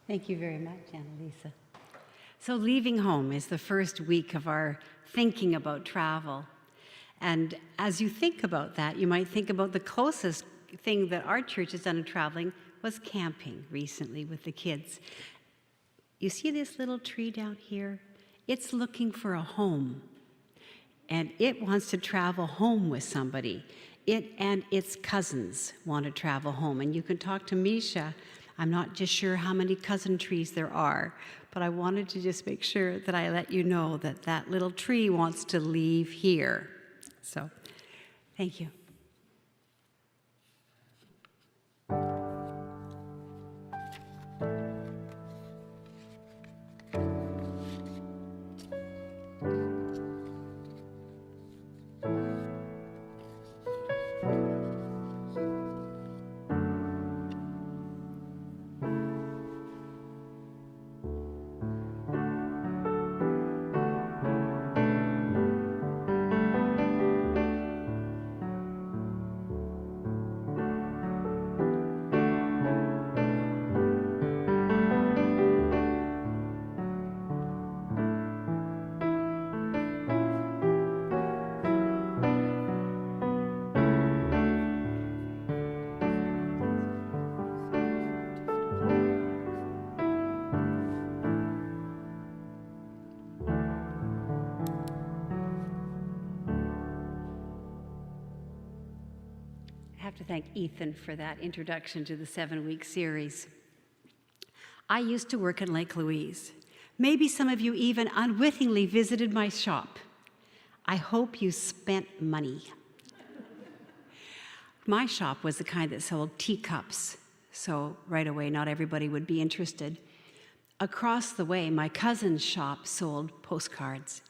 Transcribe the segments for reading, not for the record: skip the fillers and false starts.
Thank you very much, Annalisa. So leaving home is the first week of our thinking about travel. And as you think about that, you might think about the closest thing that our church has done in traveling was camping recently with the kids. You see this little tree down here? It's looking for a home. And it wants to travel home with somebody. It and its cousins want to travel home. And you can talk to Misha. I'm not just sure how many cousin trees there are, but I wanted to just make sure that I let you know that that little tree wants to leave here. So, thank you. I have to thank Ethan for that introduction to the 7-week series. I used to work in Lake Louise. Maybe some of you even unwittingly visited my shop. I hope you spent money. My shop was the kind that sold teacups, so right away not everybody would be interested. Across the way, my cousin's shop sold postcards.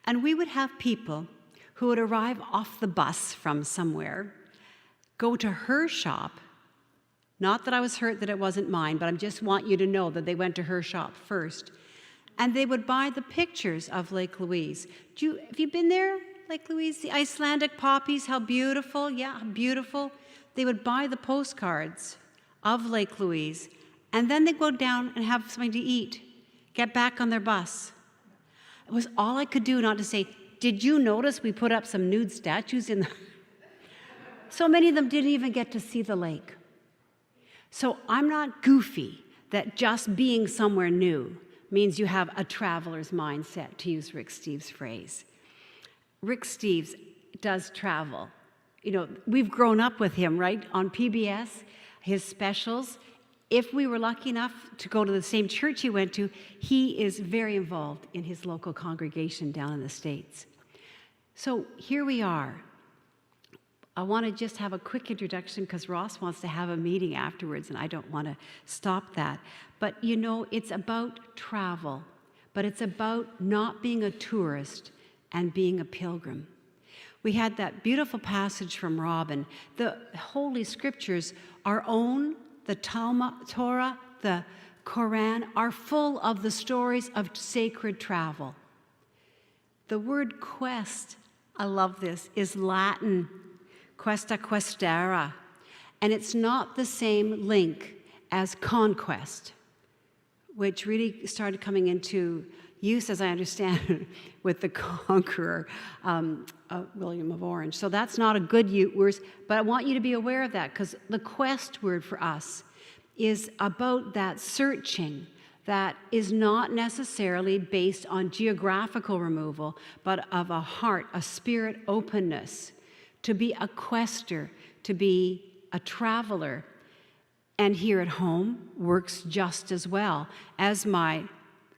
And we would have people who would arrive off the bus from somewhere, go to her shop. Not that I was hurt that it wasn't mine, but I just want you to know that they went to her shop first. And they would buy the pictures of Lake Louise. Have you been there, Lake Louise? The Icelandic poppies, how beautiful. Yeah, how beautiful. They would buy the postcards of Lake Louise, and then they'd go down and have something to eat, get back on their bus. It was all I could do not to say, did you notice we put up some nude statues in the... So many of them didn't even get to see the lake. So I'm not goofy that just being somewhere new means you have a traveler's mindset, to use Rick Steves' phrase. Rick Steves does travel. You know, we've grown up with him, right, on PBS, his specials. If we were lucky enough to go to the same church he went to, he is very involved in his local congregation down in the States. So here we are. I want to just have a quick introduction because Ross wants to have a meeting afterwards, and I don't want to stop that. But you know, it's about travel, but it's about not being a tourist and being a pilgrim. We had that beautiful passage from Robin. The Holy Scriptures, our own, the Talmud, Torah, the Quran, are full of the stories of sacred travel. The word quest, I love this, is Latin. Questa questera, and it's not the same link as conquest, which really started coming into use, as I understand, with the conqueror, William of Orange. So that's not a good word, but I want you to be aware of that, because the quest word for us is about that searching that is not necessarily based on geographical removal, but of a heart, a spirit openness. To be a quester, to be a traveler, and here at home works just as well. As my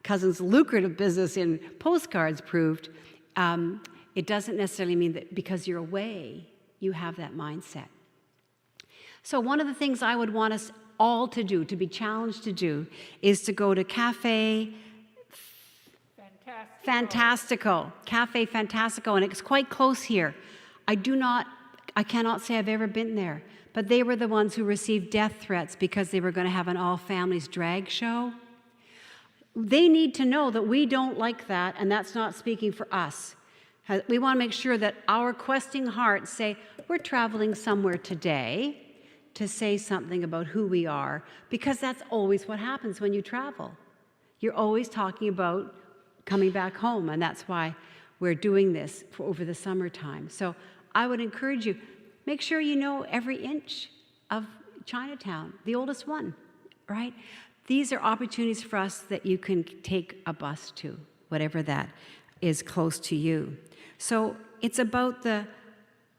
cousin's lucrative business in postcards proved, it doesn't necessarily mean that because you're away, you have that mindset. So one of the things I would want us all to do, to be challenged to do, is to go to Cafe Fantastico, and it's quite close here. I cannot say I've ever been there, but they were the ones who received death threats because they were going to have an all-families drag show. They need to know that we don't like that, and that's not speaking for us. We want to make sure that our questing hearts say, we're traveling somewhere today. to say something about who we are, because that's always what happens when you travel. You're always talking about coming back home, and that's why we're doing this over the summertime. So I would encourage you, make sure you know every inch of Chinatown, the oldest one, right? These are opportunities for us that you can take a bus to, whatever that is close to you. So it's about the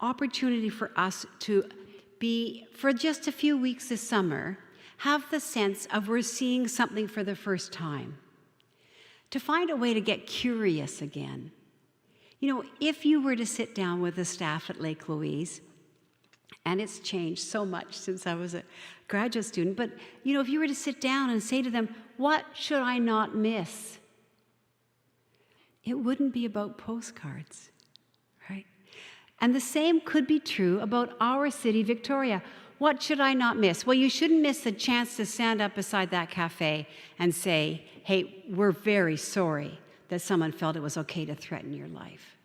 opportunity for us to be, for just a few weeks this summer, have the sense of we're seeing something for the first time. To find a way to get curious again. You know, if you were to sit down with the staff at Lake Louise, and it's changed so much since I was a graduate student, but you know, if you were to sit down and say to them, what should I not miss? It wouldn't be about postcards, right? And the same could be true about our city, Victoria. What should I not miss? Well, you shouldn't miss the chance to stand up beside that cafe and say, hey, we're very sorry that someone felt it was okay to threaten your life.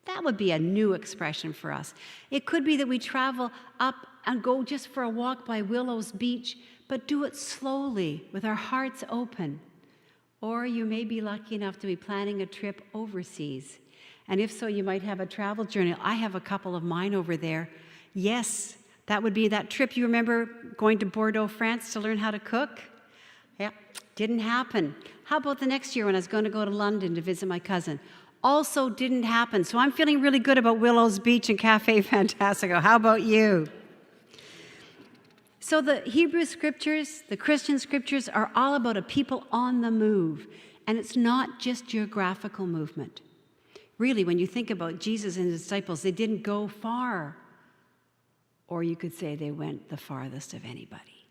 That would be a new expression for us. It could be that we travel up and go just for a walk by Willows Beach, but do it slowly with our hearts open. Or you may be lucky enough to be planning a trip overseas. And if so, you might have a travel journal. I have a couple of mine over there. Yes, that would be that trip. You remember going to Bordeaux, France to learn how to cook? Yeah, didn't happen. How about the next year when I was going to go to London to visit my cousin? Also didn't happen. So I'm feeling really good about Willows Beach and Cafe Fantastico. How about you? So the Hebrew scriptures, the Christian scriptures are all about a people on the move. And it's not just geographical movement. Really, when you think about Jesus and his disciples, they didn't go far. Or you could say they went the farthest of anybody.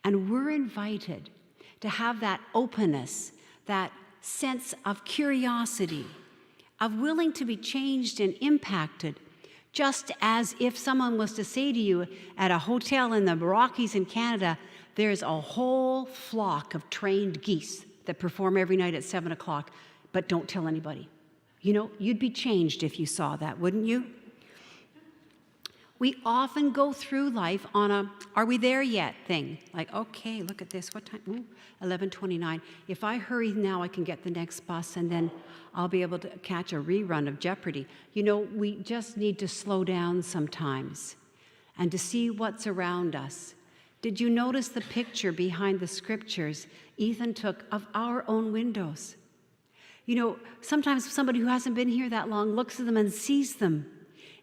And we're invited to have that openness, that sense of curiosity, of willing to be changed and impacted, just as if someone was to say to you at a hotel in the Rockies in Canada, there's a whole flock of trained geese that perform every night at 7 o'clock, but don't tell anybody. You know, you'd be changed if you saw that, wouldn't you? We often go through life on a, are we there yet thing? Like, okay, look at this, what time? Ooh, 11:29. If I hurry now, I can get the next bus, and then I'll be able to catch a rerun of Jeopardy. You know, we just need to slow down sometimes and to see what's around us. Did you notice the picture behind the scriptures Ethan took of our own windows? You know, sometimes somebody who hasn't been here that long looks at them and sees them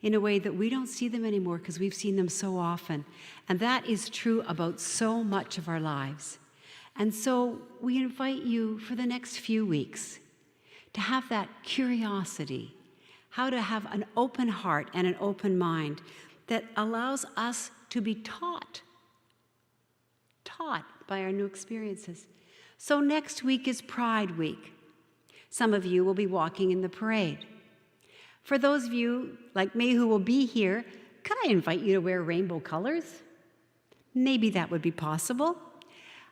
in a way that we don't see them anymore because we've seen them so often. And that is true about so much of our lives. And so we invite you for the next few weeks to have that curiosity, how to have an open heart and an open mind that allows us to be taught by our new experiences. So next week is Pride Week. Some of you will be walking in the parade. For those of you like me who will be here, could I invite you to wear rainbow colors? Maybe that would be possible.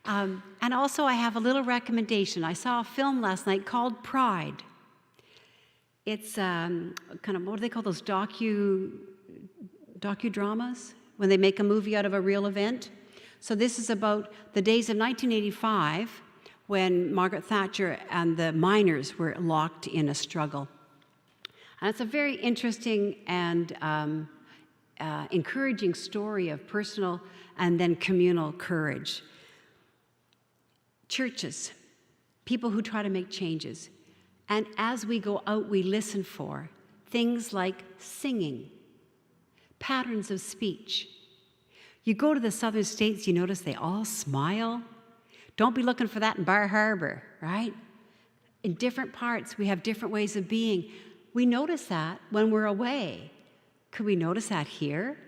And also I have a little recommendation. I saw a film last night called Pride. It's kind of, what do they call those docudramas? When they make a movie out of a real event. So this is about the days of 1985 when Margaret Thatcher and the miners were locked in a struggle. And it's a very interesting and encouraging story of personal and then communal courage. Churches, people who try to make changes. And as we go out, we listen for things like singing, patterns of speech. You go to the southern states, you notice they all smile. Don't be looking for that in Bar Harbor, right? In different parts, we have different ways of being. We notice that when we're away. Could we notice that here?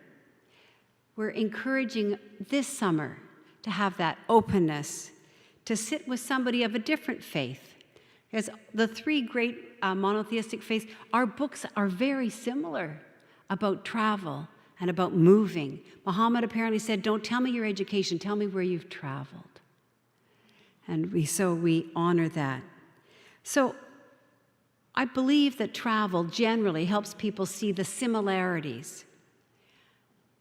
We're encouraging this summer to have that openness, to sit with somebody of a different faith. As the three great monotheistic faiths, our books are very similar about travel and about moving. Muhammad apparently said, don't tell me your education, tell me where you've traveled. And we honor that. So I believe that travel generally helps people see the similarities.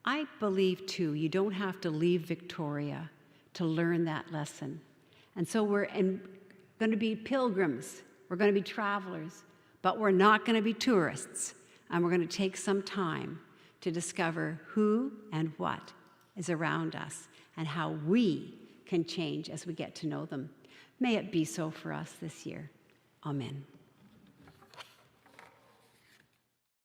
I believe, too, you don't have to leave Victoria to learn that lesson. And so we're going to be pilgrims, we're going to be travelers, but we're not going to be tourists. And we're going to take some time to discover who and what is around us and how we can change as we get to know them. May it be so for us this year. Amen.